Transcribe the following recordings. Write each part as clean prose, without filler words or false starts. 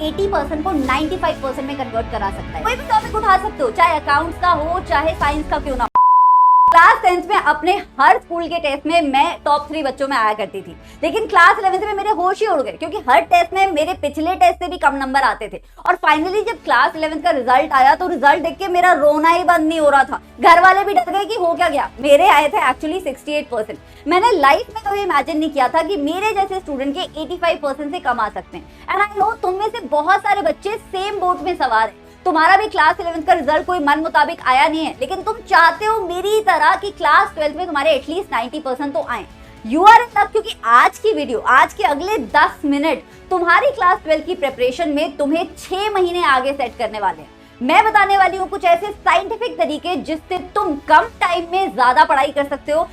80% को 95% में कन्वर्ट करा सकता है। कोई भी टॉपिक उठा सकते हो, चाहे अकाउंट्स का हो चाहे साइंस का क्यों ना हो। क्लास 10th में अपने हर स्कूल के टेस्ट में मैं टॉप 3 बच्चों में आया करती थी, लेकिन क्लास 11th में मेरे होश ही उड़ गए क्योंकि हर टेस्ट में मेरे पिछले टेस्ट से भी कम नंबर आते थे। और फाइनली जब क्लास 11th का रिजल्ट आया तो रिजल्ट देख के मेरा रोना ही बंद नहीं हो रहा था। घर वाले भी डर गए कि हो क्या गया। मेरे आए थे एक्चुअली 68%। मैंने लाइफ में कभी इमेजिन नहीं किया था कि मेरे जैसे स्टूडेंट के 85% से कम आ सकते हैं। एंड आई नो तुम में से बहुत सारे बच्चे सेम बोट में सवार हैं। तुम्हारा भी क्लास 11th का रिजल्ट कोई मन मुताबिक आया नहीं है, लेकिन तुम चाहते हो मेरी तरह कि क्लास 12th में तुम्हारे एटलीस्ट 90% तो आए। यू आर इन लक, क्योंकि आज की वीडियो, आज के अगले 10 मिनट तुम्हारी क्लास 12 की प्रिपरेशन में तुम्हें 6 महीने आगे सेट करने वाले हैं। मैं बताने वाली हूँ कुछ ऐसे साइंटिफिक तरीके जिससे तुम कम टाइम में ज्यादा पढ़ाई कर सकते हो।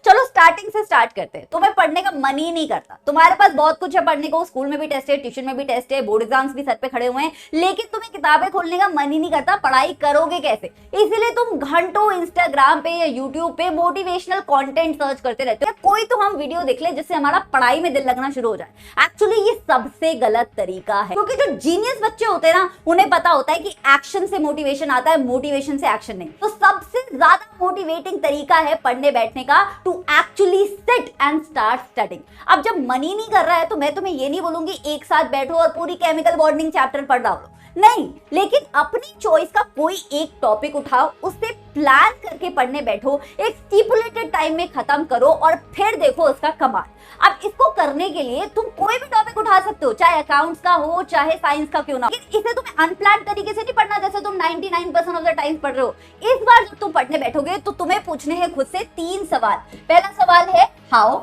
चलो स्टार्टिंग से स्टार्ट करते हैं। तुम्हें पढ़ने का मन ही नहीं करता, तुम्हारे पास बहुत कुछ है पढ़ने को, स्कूल में भी टेस्ट है, ट्यूशन में भी टेस्ट है, बोर्ड एग्जाम्स भी सर पे खड़े हुए हैं, लेकिन तुम्हें किताबें खोलने का मन ही नहीं करता। पढ़ाई करोगे कैसे? इसीलिए तुम घंटों इंस्टाग्राम पे या यूट्यूब पे मोटिवेशनल कंटेंट सर्च करते रहते हो। कोई तो हम वीडियो देख ले जिससे हमारा पढ़ाई में दिल लगना शुरू हो जाए। एक्चुअली ये सबसे गलत तरीका है, क्योंकि जो जीनियस बच्चे होते हैं ना, उन्हें पता होता है कि एक्शन से मोटिवेशन आता है, मोटिवेशन से एक्शन नहीं। तो सबसे ज्यादा मोटिवेटिंग तरीका है पढ़ने बैठने का, to actually sit and start studying. अब जब मन ही नहीं कर रहा है तो मैं तुम्हें ये नहीं बोलूंगी एक साथ बैठो और पूरी केमिकल बॉन्डिंग चैप्टर पढ़ डालो, नहीं, लेकिन अपनी चॉइस का कोई एक टॉपिक उठाओ, उससे प्लान करके पढ़ने बैठो, एक स्टिपुलेटेड टाइम में खत्म करो और फिर देखो उसका कमाल। अब इसको करने के लिए तुम कोई भी टॉपिक उठा सकते हो, चाहे अकाउंट्स का हो चाहे साइंस का क्यों ना हो, लेकिन इसे तुम्हें अनप्लान तरीके से नहीं पढ़ना जैसे तुम 99% ऑफ द टाइम पढ़ रहे हो। इस बार जब तुम पढ़ने बैठोगे तो तुम्हें पूछने हैं खुद से 3 सवाल। पहला सवाल है हाउ,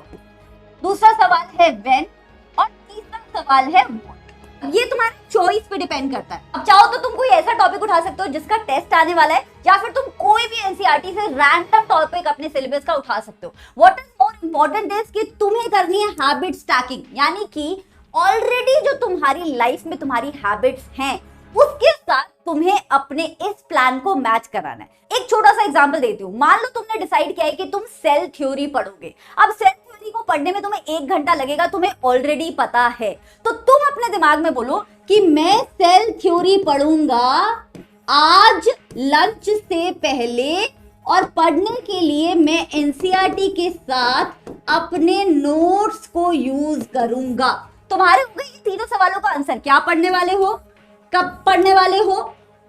दूसरा सवाल है व्हेन और तीसरा सवाल है व्हाट। ये तुम्हारी चॉइस पे डिपेंड करता है। अब चाहो तो तुम कोई ऐसा टॉपिक उठा सकते हो जिसका टेस्ट आने वाला है, या फिर तुम कोई भी एनसीईआरटी से रैंडम टॉपिक अपने सिलेबस का उठा सकते हो। What is more important is कि तुम्हें करनी है हैबिट स्टैकिंग, यानी कि ऑलरेडी जो तुम्हारी लाइफ में तुम्हारी हैबिट्स हैं उसके साथ तुम्हें अपने इस प्लान को मैच कराना है। एक छोटा सा एग्जांपल देती हूँ। मान लो तुमने डिसाइड किया है कि तुम सेल थ्योरी पढ़ोगे। अब सेल थ्योरी को पढ़ने में तुम्हें 1 घंटा लगेगा, तुम्हें ऑलरेडी पता है, तो तुम अपने दिमाग में बोलो कि मैं सेल थ्योरी पढ़ूंगा आज लंच से पहले और पढ़ने के लिए मैं एनसीईआरटी के साथ अपने नोट्स को यूज करूंगा। तुम्हारे हो गए ये तीनों सवालों का आंसर। क्या पढ़ने वाले हो, कब पढ़ने वाले हो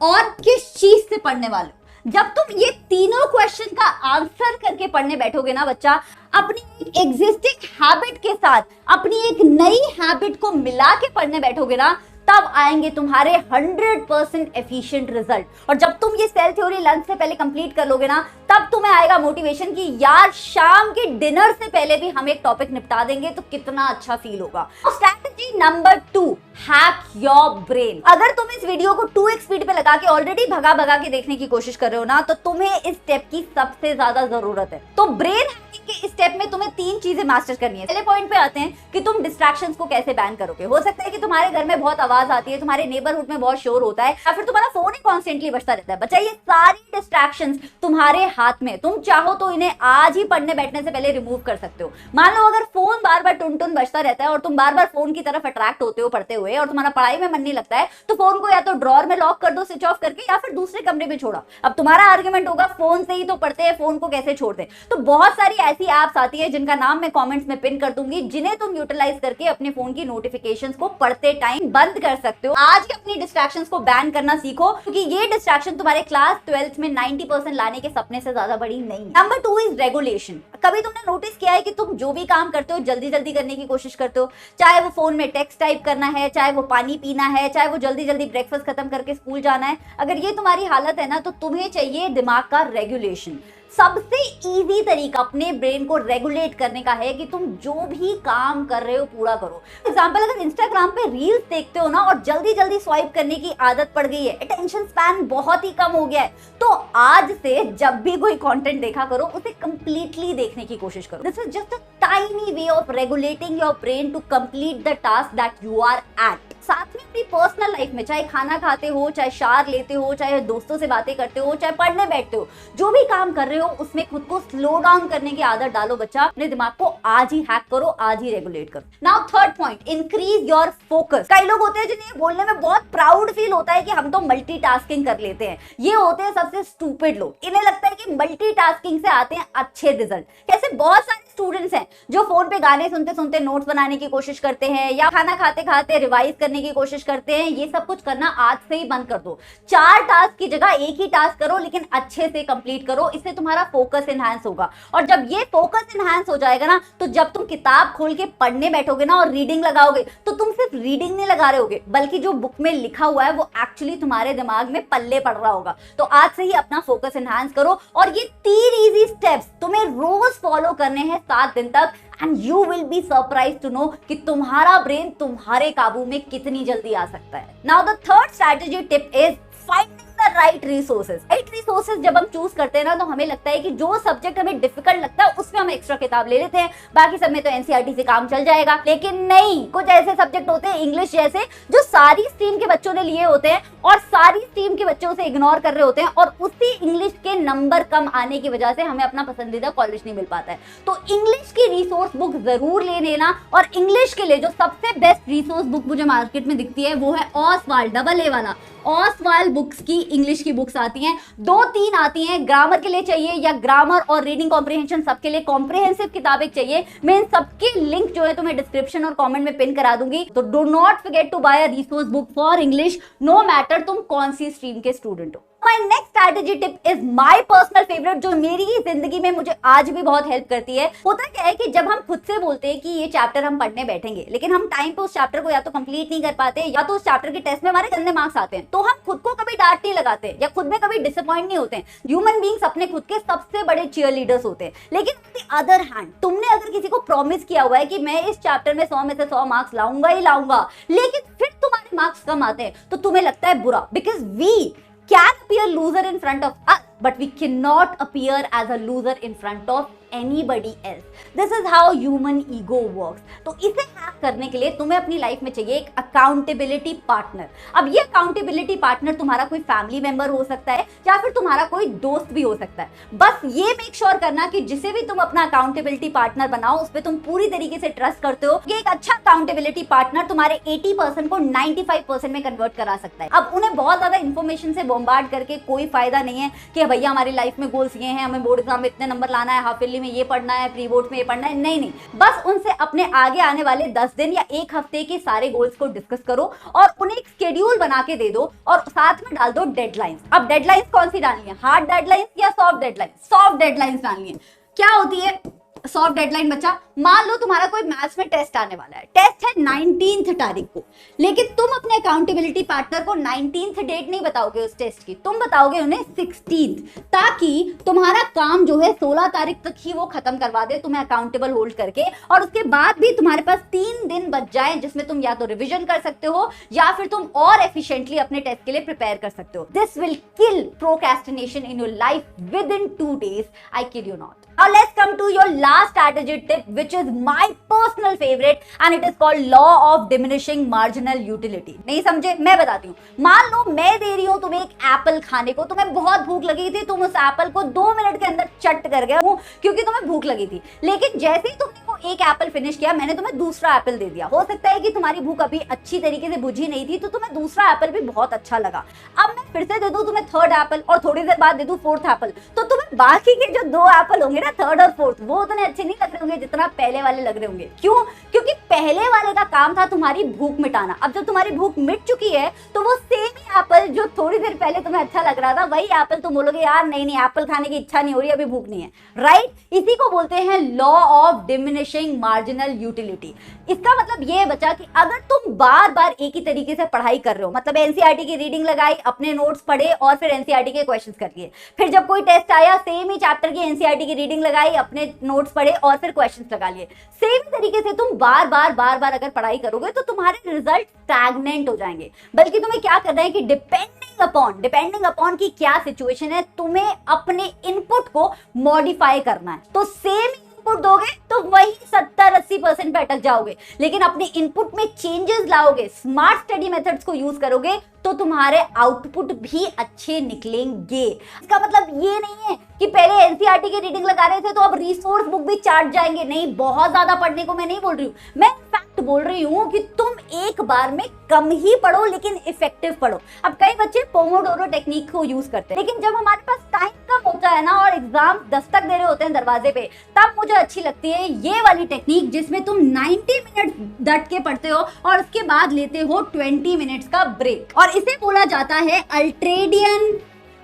और किस चीज से पढ़ने वाले हो। जब तुम ये तीनों क्वेश्चन का आंसर करके पढ़ने बैठोगे ना बच्चा, अपनी एक एग्जिस्टिंग हैबिट के साथ अपनी एक नई हैबिट को मिला के पढ़ने बैठोगे ना, तब आएंगे तुम्हारे 100% एफिशिएंट रिजल्ट। और जब तुम ये सेल थ्योरी लंच से पहले कंप्लीट कर लोगे ना, तब तुम्हें आएगा मोटिवेशन कि यार शाम के डिनर से पहले भी हम एक टॉपिक निपटा देंगे तो कितना अच्छा फील होगा। Strategy number 2, hack your brain. अगर तुम इस वीडियो को 2x स्पीड पे लगा के ऑलरेडी भगा भगा के देखने की कोशिश कर रहे हो ना, तो तुम्हें इस स्टेप की सबसे ज्यादा जरूरत है। तो ब्रेन हैकिंग के इस स्टेप में तुम्हें 3 चीजें मास्टर करनी है। पहले पॉइंट पे आते हैं कि तुम डिस्ट्रैक्शंस को कैसे बैन करोगे। हो सकता है कि तुम्हारे घर में बहुत आवाज आती है, तुम्हारे नेबरहुड में बहुत शोर होता है, या फिर तुम्हारा फोन ही कॉन्स्टेंटली बजता रहता है। बच्चा, ये सारी डिस्ट्रैक्शंस तुम्हारे हाथ में, तुम चाहो तो इन्हें आज ही पढ़ने बैठने से पहले रिमूव कर सकते हो। मान लो अगर फोन बार बार टुन टुन बजता रहता है और तुम बार बार फोन की तरफ अट्रैक्ट होते हो पढ़ते हुए और तुम्हारा पढ़ाई में मन नहीं लगता है, तो फोन को या तो ड्रॉअर में लॉक कर दो स्विच ऑफ करके, या फिर दूसरे कमरे में छोड़ो। अब तुम्हारा आर्गुमेंट होगा फोन से ही तो पढ़ते हैं, फोन को कैसे छोड़ दे। तो बहुत सारी ऐसी एप्स आती है जिनका नाम मैं कमेंट्स में पिन कर दूंगी, जिन्हें तुम यूटिलाइज करके अपने फोन की नोटिफिकेशंस को पढ़ते टाइम बंद कर सकते हो। आज ही अपनी डिस्ट्रैक्शंस को बैन करना सीखो, क्योंकि ये डिस्ट्रैक्शन तुम्हारे क्लास 12th में 90% लाने के सपने से ज्यादा बड़ी नहीं है। Number 2 is regulation. कभी तुमने नोटिस किया है कि तुम जो भी काम करते हो जल्दी जल्दी करने की कोशिश करते हो, चाहे वो फोन में टेक्स्ट टाइप करना है, चाहे वो पानी पीना है, चाहे वो जल्दी जल्दी ब्रेकफास्ट खत्म करके स्कूल जाना है। अगर ये तुम्हारी हालत है ना, तो तुम्हें चाहिए दिमाग का रेगुलेशन। सबसे इजी तरीका अपने ब्रेन को रेगुलेट करने का है कि तुम जो भी काम कर रहे हो पूरा करो। एग्जांपल, अगर इंस्टाग्राम पे रील्स देखते हो ना और जल्दी जल्दी स्वाइप करने की आदत पड़ गई है, अटेंशन स्पैन बहुत ही कम हो गया है, तो आज से जब भी कोई कंटेंट देखा करो उसे कंप्लीटली देखने की कोशिश करो। This is just a tiny way of regulating your brain to complete the task that you are at. साथ में अपनी पर्सनल लाइफ में, चाहे खाना खाते हो, चाहे शार लेते हो, चाहे दोस्तों से बातें करते हो, चाहे पढ़ने बैठते हो, जो भी काम कर रहे हो उसमें खुद को स्लो डाउन करने की आदत डालो बच्चा। अपने दिमाग को आज ही हैक करो, आज ही रेगुलेट करो। Now third point, increase your focus. कई लोग होते हैं जिन्हें बोलने में बहुत प्राउड फील होता है कि हम तो मल्टीटास्किंग कर लेते हैं। ये होते हैं सबसे स्टूपिड लोग। इन्हें लगता है कि मल्टीटास्किंग से आते हैं अच्छे रिजल्ट। कैसे बहुत सारे स्टूडेंट्स हैं जो फोन पे गाने सुनते सुनते नोट्स बनाने की कोशिश करते हैं या खाना खाते खाते रिवाइज करने की कोशिश करते हैं। ये सब कुछ करना आज से ही बंद कर दो। 4 टास्क की जगह एक ही टास्क करो, लेकिन अच्छे से कंप्लीट करो। इससे तुम्हारा फोकस एनहांस होगा, और जब ये फोकस एनहांस हो जाएगा ना, तो जब तुम किताब खोल के पढ़ने बैठोगे ना और रीडिंग लगाओगे, तो तुम सिर्फ रीडिंग नहीं लगा रहे होगे, बल्कि जो बुक में लिखा हुआ है वो एक्चुअली तुम्हारे दिमाग में पल्ले पड़ रहा होगा। तो आज से ही अपना फोकस एनहांस करो, और ये 3 इजी स्टेप्स तुम्हें रोज फॉलो करने हैं 7 दिन तक, and you will be surprise to know कि तुम्हारा ब्रेन तुम्हारे काबू में कितनी जल्दी आ सकता है। Now the third strategy tip is finding the right resources. Right resources जब हम चूज करते हैं ना, तो हमें लगता है कि जो सब्जेक्ट हमें डिफिकल्ट लगता है उसमें हम एक्स्ट्रा किताब ले लेते हैं, बाकी सब में तो एनसीईआरटी से काम चल जाएगा। लेकिन नहीं, कुछ ऐसे सब्जेक्ट होते हैं इंग्लिश जैसे, जो सारी स्ट्रीम के बच्चों ने लिए होते हैं और सारी स्ट्रीम के बच्चों से इग्नोर कर रहे होते हैं, और उसी इंग्लिश के नंबर कम आने की वजह से हमें अपना पसंदीदा कॉलेज नहीं मिल पाता है। तो इंग्लिश की रिसोर्स बुक जरूर ले लेना। और इंग्लिश के लिए जो सबसे बेस्ट रिसोर्स बुक मुझे मार्केट में दिखती है वो है ऑसवाल्ड, डबल ए वाला ऑसवाल्ड बुक्स की इंग्लिश की बुक्स आती हैं। 2-3 आती हैं, ग्रामर के लिए चाहिए या ग्रामर और रीडिंग कॉम्प्रिहेंशन सबके लिए कॉम्प्रिहेंसिव किताबें चाहिए। मैं इन सबके लिंक जो है तुम्हें डिस्क्रिप्शन और कमेंट में पिन करा दूंगी। तो do not forget to buy a resource book for English, no matter तुम कौन सी स्ट्रीम के स्टूडेंट हो। My next strategy tip is my personal favorite, जो मेरी ही जिंदगी में मुझे आज भी बहुत हेल्प करती है। होता क्या है कि जब हम खुद से बोलते हैं कि ये चैप्टर हम पढ़ने बैठेंगे, लेकिन हम टाइम पे उस चैप्टर को या तो कंप्लीट नहीं कर पाते, या तो उस चैप्टर के टेस्ट में हमारे गंदे मार्क्स आते हैं, तो हम खुद को कभी डांट नहीं लगाते या खुद में कभी डिसअपॉइंट नहीं होते हैं। ह्यूमन बीइंग्स अपने खुद के सबसे बड़े चीयर लीडर्स होते हैं। लेकिन ऑन द अदर हैंड, तुमने अगर किसी को प्रॉमिस किया हुआ है कि मैं इस चैप्टर में 100 में से 100 मार्क्स लाऊंगा ही लाऊंगा, लेकिन फिर तुम्हारे मार्क्स कम आते हैं, तो तुम्हें लगता है बुरा, because we can appear loser in front of us, but we cannot appear as a loser in front of anybody else. This is how human ego works. तो इसे हैक करने के लिए तुम्हें अपनी लाइफ में चाहिए एक अकाउंटेबिलिटी पार्टनर। अब ये अकाउंटेबिलिटी पार्टनर तुम्हारा कोई फैमिली मेंबर हो सकता है या फिर तुम्हारा कोई दोस्त भी हो सकता है। बस ये मेक श्योर करना कि जिसे भी तुम अपना अकाउंटेबिलिटी पार्टनर बनाओ, उस पर तुम पूरी तरीके से ट्रस्ट करते हो कि एक अच्छा अकाउंटेबिलिटी पार्टनर तुम्हारे 80% को 95% में कन्वर्ट करा सकता है। अब उन्हें बहुत ज्यादा इंफॉर्मेशन से बॉम्बार्ड करके कोई फायदा नहीं है कि भैया हमारी लाइफ में गोल्स ये हैं, हमें बोर्ड एग्जाम में इतने नंबर लाना है, हाफ ईयरली में ये पढ़ना है, प्री बोर्ड में ये पढ़ना है। नहीं, बस उनसे अपने आगे आने वाले 10 दिन या 1 हफ्ते के सारे गोल्स को डिस्कस करो और उन्हें एक शेड्यूल बना के दे दो, और साथ में डाल दो डेडलाइंस। अब डेडलाइंस कौन सी डालनी है, हार्ड डेडलाइंस या सॉफ्ट डेडलाइंस? सॉफ्ट डेडलाइंस डालनी है। क्या होती है सॉफ्ट डेडलाइन बच्चा? मान लो तुम्हारा कोई मैथ्स में टेस्ट आने वाला है, टेस्ट है 19 तारीख को, लेकिन तुम अपने अकाउंटेबिलिटी पार्टनर को 19 डेट नहीं बताओगे उस टेस्ट की, तुम बताओगे उन्हें 16, ताकि तुम्हारा काम जो है 16 तारीख तक ही वो खत्म करवा दे तुम्हें अकाउंटेबल होल्ड करके, और उसके बाद भी तुम्हारे पास 3 दिन बच जाए जिसमें तुम या तो रिविजन कर सकते हो या फिर तुम और एफिशिएंटली अपने टेस्ट के लिए प्रिपेयर कर सकते हो। This will kill procrastination in your life with in 2 days, I kid you not. Now let's come to your last strategy tip, which is my personal favorite, and it is called law of diminishing marginal utility. नहीं समझे? मैं बताती हूँ। मान लो मैं दे रही हूँ तुम्हें एक एप्पल खाने को, तुम्हें बहुत भूख लगी थी, तुम उस एप्पल को 2 मिनट के अंदर चट कर गए हो क्योंकि तुम्हें भूख लगी थी, लेकिन जैसे ही तुमने वो एक एप्पल फिनिश किया, मैंने तुम्हें दूसरा एप्पल दे दिया। हो सकता है कि तुम्हारी भूख अभी अच्छी तरीके से बुझी नहीं थी, तो तुम्हें दूसरा एप्पल भी बहुत अच्छा लगा। अब मैं फिर से दे दूं तुम्हें 3rd एप्पल और थोड़ी देर बाद दे दूं 4th एप्पल, तो तुम्हें बाकी के जो 2 एप्पल होंगे ना, 3rd और 4th, वो उतने अच्छे नहीं लग रहे होंगे जितना पहले वाले लग रहे होंगे। क्यों? क्योंकि पहले वाले का काम था तुम्हारी भूख मिटाना। अब जब तुम्हारी भूख मिट चुकी है, तो वो सेम ही एप्पल जो थोड़ी देर पहले तुम्हें अच्छा लग रहा था, वही एप्पल तुम बोलोगे यार नहीं एप्पल खाने की इच्छा नहीं हो रही, अभी भूख नहीं है, राइट? इसी को बोलते हैं law of diminishing marginal utility. इसका मतलब ये है बच्चा कि अगर तुम बार बार एक ही तरीके से पढ़ाई कर रहे हो, मतलब एनसीईआरटी की रीडिंग लगाई, अपने नोट्स पढ़े और फिर एनसीईआरटी के क्वेश्चंस कर लिए, फिर जब कोई टेस्ट आया सेम ही चैप्टर की एनसीईआरटी की रीडिंग लगाई, अपने नोट्स पढ़े और फिर क्वेश्चंस लगा लिए, सेम तरीके से तुम बार बार अगर पढ़ाई करोगे तो तुम्हारे रिजल्ट स्टैग्नेंट हो जाएंगे। बल्कि तुम्हें क्या करना है कि डिपेंडिंग अपॉन की क्या सिचुएशन है, तुम्हें अपने इनपुट को मॉडिफाई करना है। तो सेम इनपुट दोगे तो वही 70-80% पे अटक जाओगे, लेकिन अपने इनपुट में चेंजेस लाओगे, स्मार्ट स्टडी मेथड्स को यूज करोगे तो तुम्हारे आउटपुट भी अच्छे निकलेंगे। इसका मतलब ये नहीं है कि पहले एनसीईआरटी की रीडिंग लगा रहे थे तो अब रिसोर्स बुक भी चाट जाएंगे, नहीं, बहुत ज्यादा पढ़ने को मैं नहीं बोल रही हूँ, मैं फैक्ट बोल रही हूँ कि तुम एक बार में कम ही पढ़ो लेकिन इफेक्टिव पढ़ो। अब कई बच्चे पोमोडोरो टेक्निक को यूज करते हैं, लेकिन जब हमारे पास टाइम कम होता है ना और एग्जाम दस्तक दे रहे होते हैं दरवाजे पे, तब मुझे अच्छी लगती है ये वाली टेक्निक जिसमें तुम 90 मिनट डट के पढ़ते हो और उसके बाद लेते हो 20 मिनट्स का ब्रेक, और इसे बोला जाता है ultradian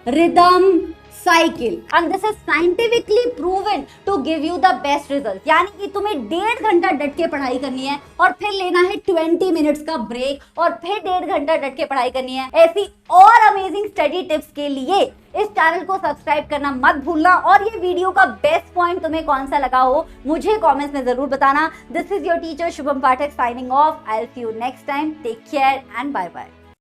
rhythm cycle, and this is scientifically proven to give you the best result. यानी कि तुम्हें 1.5 घंटा डट के पढ़ाई करनी है और फिर लेना है 20 मिनट्स का ब्रेक और फिर 1.5 घंटा डट के पढ़ाई करनी है। ऐसी और अमेजिंग स्टडी टिप्स के लिए इस चैनल को सब्सक्राइब करना मत भूलना, और ये वीडियो का बेस्ट पॉइंट तुम्हें कौन सा लगा हो मुझे कमेंट्स में जरूर बताना। This is your teacher Shubham Pathak signing off. I will see you next time. Take care and bye bye.